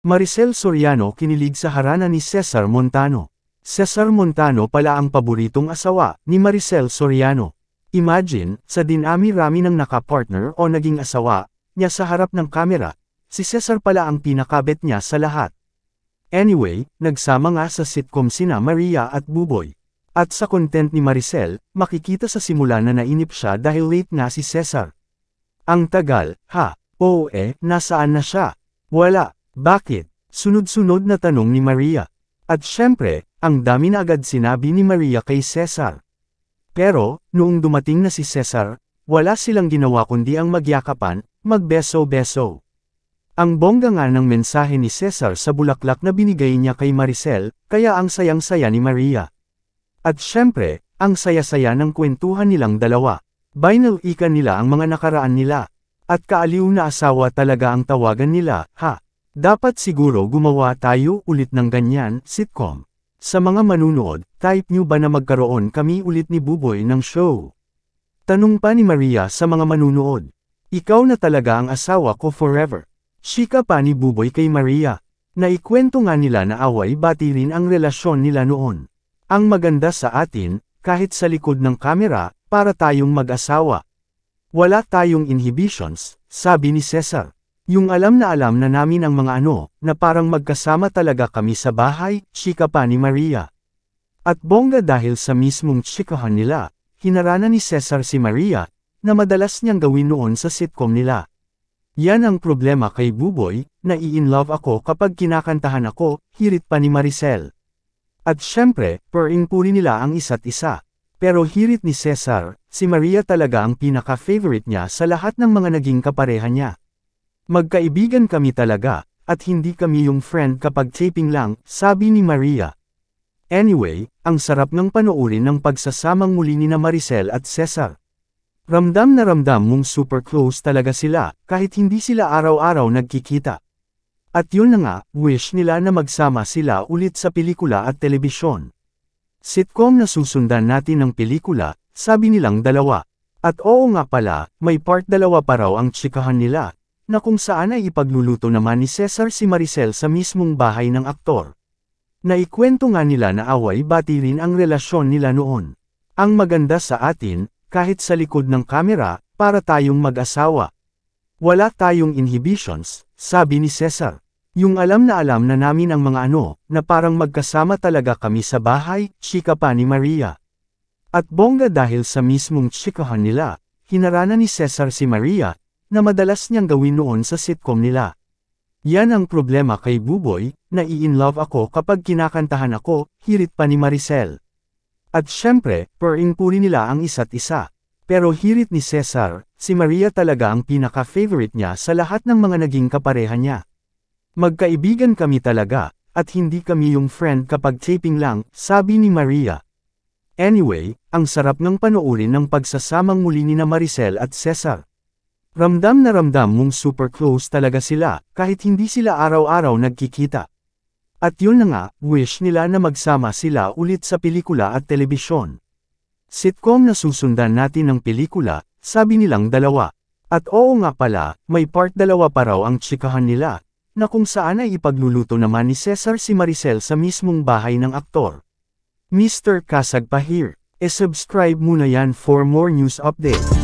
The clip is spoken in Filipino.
Maricel Soriano kinilig sa harana ni Cesar Montano. Cesar Montano pala ang paboritong asawa ni Maricel Soriano. Imagine, sa dinami-rami ng nakapartner o naging asawa niya sa harap ng kamera, si Cesar pala ang pinakabet niya sa lahat. Anyway, nagsama nga sa sitcom sina Maria at Buboy. At sa content ni Maricel, makikita sa simula na nainip siya dahil late na si Cesar. Ang tagal, ha? Oo nasaan na siya? Wala. Bakit? Sunod-sunod na tanong ni Maria. At syempre, ang dami na agad sinabi ni Maria kay Cesar. Pero, noong dumating na si Cesar, wala silang ginawa kundi ang magyakapan, magbeso-beso. Ang bongga nga ng mensahe ni Cesar sa bulaklak na binigay niya kay Maricel, kaya ang sayang-saya ni Maria. At syempre, ang saya-saya ng kwentuhan nilang dalawa. Binalikan nila ang mga nakaraan nila. At kaaliw na asawa talaga ang tawagan nila, ha? Dapat siguro gumawa tayo ulit ng ganyan, sitcom. Sa mga manunood, type nyo ba na magkaroon kami ulit ni Buboy ng show? Tanong pa ni Maria sa mga manunood. Ikaw na talaga ang asawa ko forever. Chika pa ni Buboy kay Maria. Naikwento nga nila na away-bati rin ang relasyon nila noon. Ang maganda sa atin, kahit sa likod ng kamera, para tayong mag-asawa. Wala tayong inhibitions, sabi ni Cesar. Yung alam na namin ang mga na parang magkasama talaga kami sa bahay, chika pa ni Maria. At bongga dahil sa mismong chikahan nila, hinarana ni Cesar si Maria, na madalas niyang gawin noon sa sitcom nila. Yan ang problema kay Buboy, na i-inlove ako kapag kinakantahan ako, hirit pa ni Maricel. At syempre, puri nila ang isa't isa. Pero hirit ni Cesar, si Maria talaga ang pinaka-favorite niya sa lahat ng mga naging kapareha niya. Magkaibigan kami talaga, at hindi kami yung friend kapag taping lang, sabi ni Maria. Anyway, ang sarap ng panoorin ng pagsasamang muli ni Maricel at Cesar. Ramdam na ramdam mong super close talaga sila, kahit hindi sila araw-araw nagkikita. At yun na nga, wish nila na magsama sila ulit sa pelikula at telebisyon. Sitcom na susundan natin ng pelikula, sabi nilang dalawa. At oo nga pala, may part 2 pa raw ang tsikahan nila, na kung saan ay ipagluluto naman ni Cesar si Maricel sa mismong bahay ng aktor. Naikwento nga nila na away-bati rin ang relasyon nila noon. Ang maganda sa atin, kahit sa likod ng kamera, para tayong mag-asawa. Wala tayong inhibitions, sabi ni Cesar. Yung alam na namin ang mga na parang magkasama talaga kami sa bahay, chika pa ni Maria. At bongga dahil sa mismong chikahan nila, hinarana ni Cesar si Maria, na madalas niyang gawin noon sa sitcom nila. Yan ang problema kay Buboy, na i-inlove ako kapag kinakantahan ako, hirit pa ni Maricel. At syempre, puri nila ang isa't isa. Pero hirit ni Cesar, si Maria talaga ang pinaka-favorite niya sa lahat ng mga naging kapareha niya. Magkaibigan kami talaga, at hindi kami yung friend kapag taping lang, sabi ni Maria. Anyway, ang sarap ng panoorin ng pagsasamang muli ni Maricel at Cesar. Ramdam na ramdam mong super close talaga sila, kahit hindi sila araw-araw nagkikita. At yun na nga, wish nila na magsama sila ulit sa pelikula at telebisyon. Sitcom na susundan natin ng pelikula, sabi nilang dalawa. At oo nga pala, may part 2 pa raw ang tsikahan nila, na kung saan ay ipagluluto naman ni Cesar si Maricel sa mismong bahay ng aktor. Mr. Kasag pa here. E-subscribe muna yan for more news updates.